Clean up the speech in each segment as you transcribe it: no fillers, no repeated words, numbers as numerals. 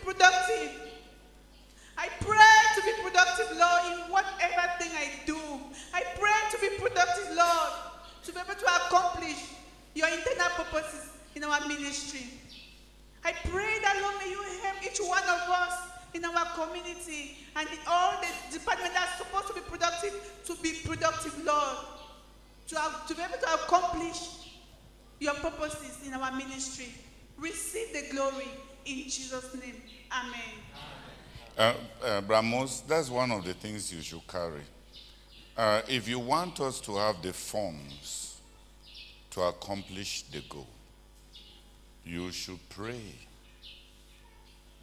productive. I pray to be productive, Lord, in whatever thing I do. I pray to be productive, Lord, to be able to accomplish your internal purposes in our ministry. I pray that, Lord, may you help each one of us in our community and in all the departments that are supposed to be productive, Lord, to be able to accomplish your purposes in our ministry. Receive the glory in Jesus' name. Amen. Bramos, that's one of the things you should carry. If you want us to have the funds to accomplish the goal, you should pray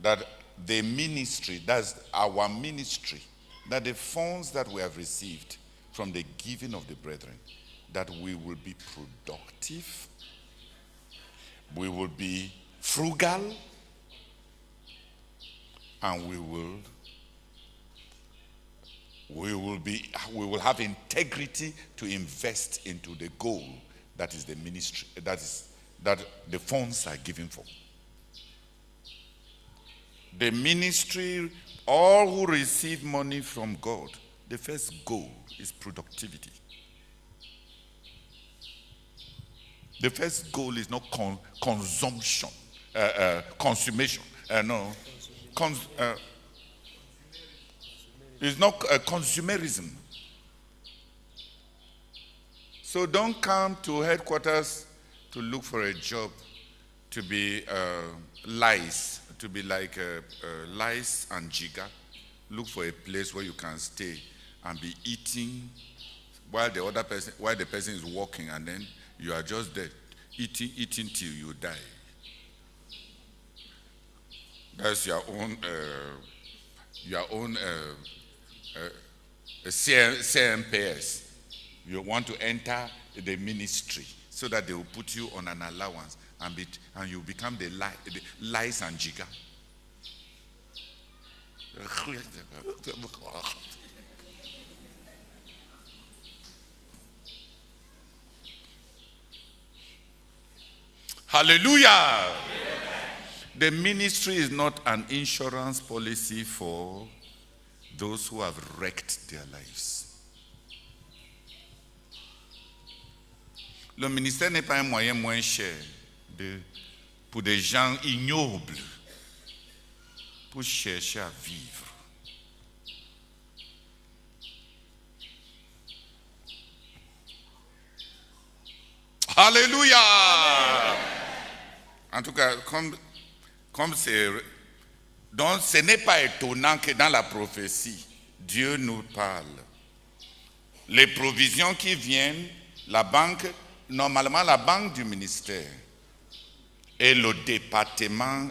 that the ministry, that's our ministry, that the funds that we have received from the giving of the brethren, that we will be productive, we will be frugal, and we will have integrity to invest into the goal that is the ministry, that the funds are given for. The ministry, all who receive money from God, the first goal is productivity. The first goal is not consumption, consummation. It's not consumerism. So don't come to headquarters to look for a job to be lice, to be like lice and jigger. Look for a place where you can stay and be eating while the person is walking, and then you are just there eating till you die. That's your own CMPS. You want to enter the ministry so that they will put you on an allowance and you become the lice and jigger. Hallelujah. Amen. The ministry is not an insurance policy for those who have wrecked their lives. Le ministère n'est pas un moyen moins cher pour des gens ignobles pour chercher à vivre. Alléluia. En tout cas, comme c'est... Donc, ce n'est pas étonnant que dans la prophétie, Dieu nous parle. Les provisions qui viennent, la banque, normalement la banque du ministère et le département,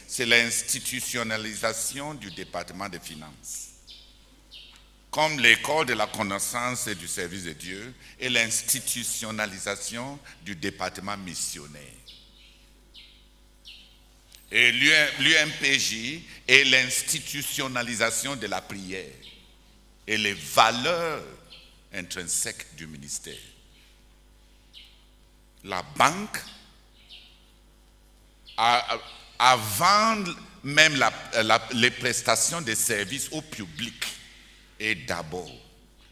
c'est l'institutionnalisation du département des finances. Comme l'école de la connaissance et du service de Dieu et l'institutionnalisation du département missionnaire. Et l'UMPJ est l'institutionnalisation de la prière et les valeurs intrinsèques du ministère. La banque, avant même les prestations de services au public, est d'abord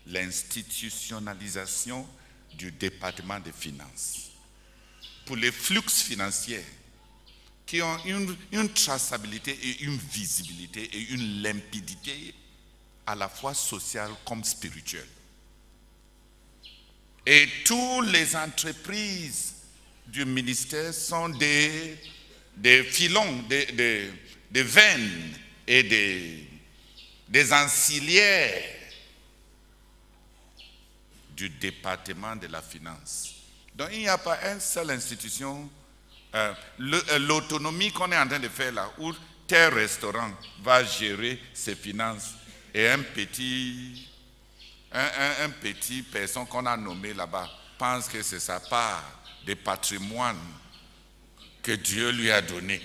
l'institutionnalisation du département des finances. Pour les flux financiers, qui ont une traçabilité et une visibilité et une limpidité à la fois sociale comme spirituelle. Et toutes les entreprises du ministère sont des filons, des veines et des ancillaires du département de la finance. Donc il n'y a pas une seule institution. L'autonomie qu'on est en train de faire là, où tel restaurant va gérer ses finances et un petit personne qu'on a nommé là-bas pense que c'est sa part de patrimoine que Dieu lui a donné.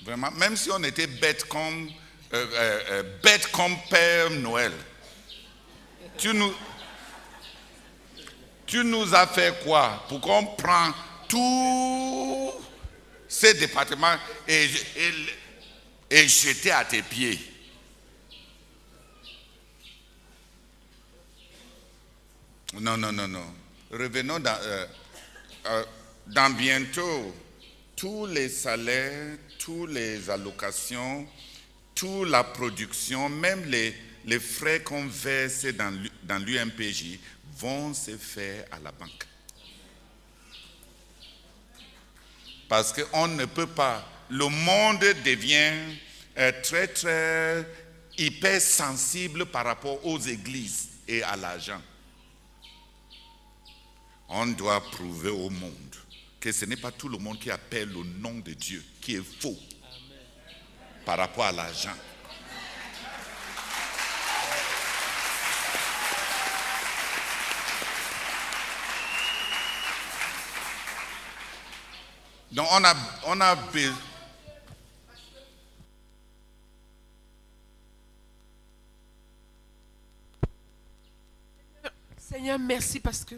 Vraiment, même si on était bête comme Père Noël, tu tu nous as fait quoi pour qu'on prenne tous ces départements et jeter à tes pieds? Non. Revenons dans bientôt. Tous les salaires, toutes les allocations, toute la production, même les frais qu'on verse dans l'UMPJ vont se faire à la banque. Parce qu'on ne peut pas. Le monde devient très hyper sensible par rapport aux églises et à l'argent. On doit prouver au monde que ce n'est pas tout le monde qui appelle le nom de Dieu qui est faux. Amen. Par rapport à l'argent. Donc on a besoin. Seigneur, merci parce que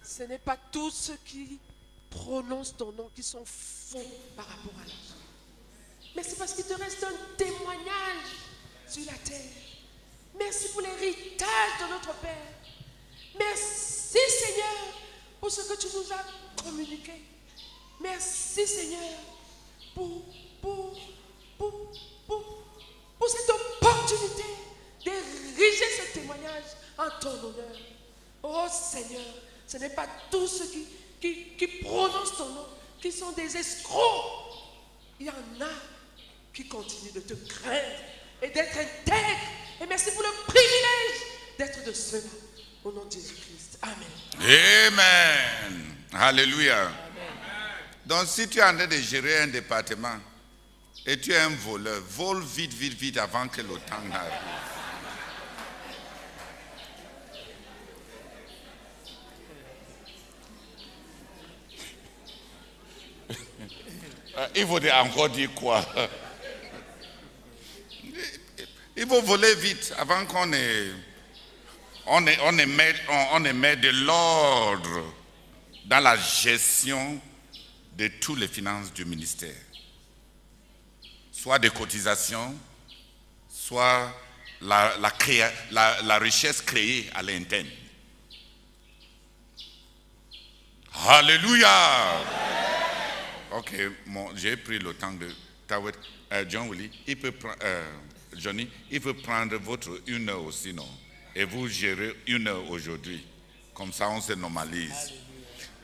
ce n'est pas tous ceux qui prononcent ton nom qui sont faux par rapport à l'argent. Merci parce qu'il te reste un témoignage sur la terre. Merci pour l'héritage de notre Père. Merci Seigneur pour ce que tu nous as communiqué. Merci Seigneur pour cette opportunité d'ériger ce témoignage en ton honneur. Oh Seigneur, ce n'est pas tous ceux qui prononcent ton nom qui sont des escrocs. Il y en a qui continuent de te craindre et d'être intègres. Et merci pour le privilège d'être de ceux-là. Au nom de Jésus-Christ. Amen. Amen. Alléluia. Amen. Donc si tu es en train de gérer un département et tu es un voleur, vole vite avant que le temps n'arrive. Il faut encore dire quoi? Il faut voler vite avant qu'on ait de l'ordre dans la gestion de toutes les finances du ministère. Soit des cotisations, soit la richesse créée à l'interne. Alléluia! Ok, j'ai pris le temps de John Willie, Johnny, il peut prendre votre 1 heure aussi, non? Et vous gérez 1 heure aujourd'hui. Comme ça, on se normalise.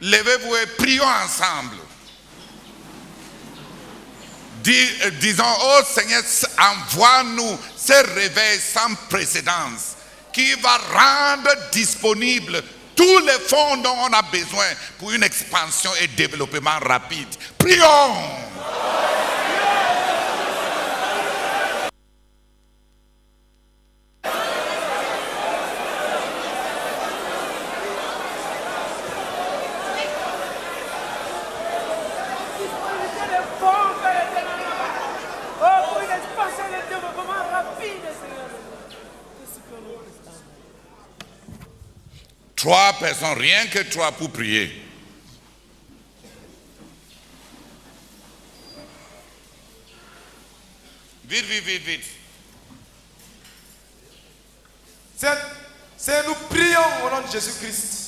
Levez-vous et prions ensemble. Disons, oh Seigneur, envoie-nous ce réveil sans précédence qui va rendre disponible tous les fonds dont on a besoin pour une expansion et développement rapide. Prions. Trois personnes, rien que 3 pour prier. Vite. C'est nous prions au nom de Jésus-Christ.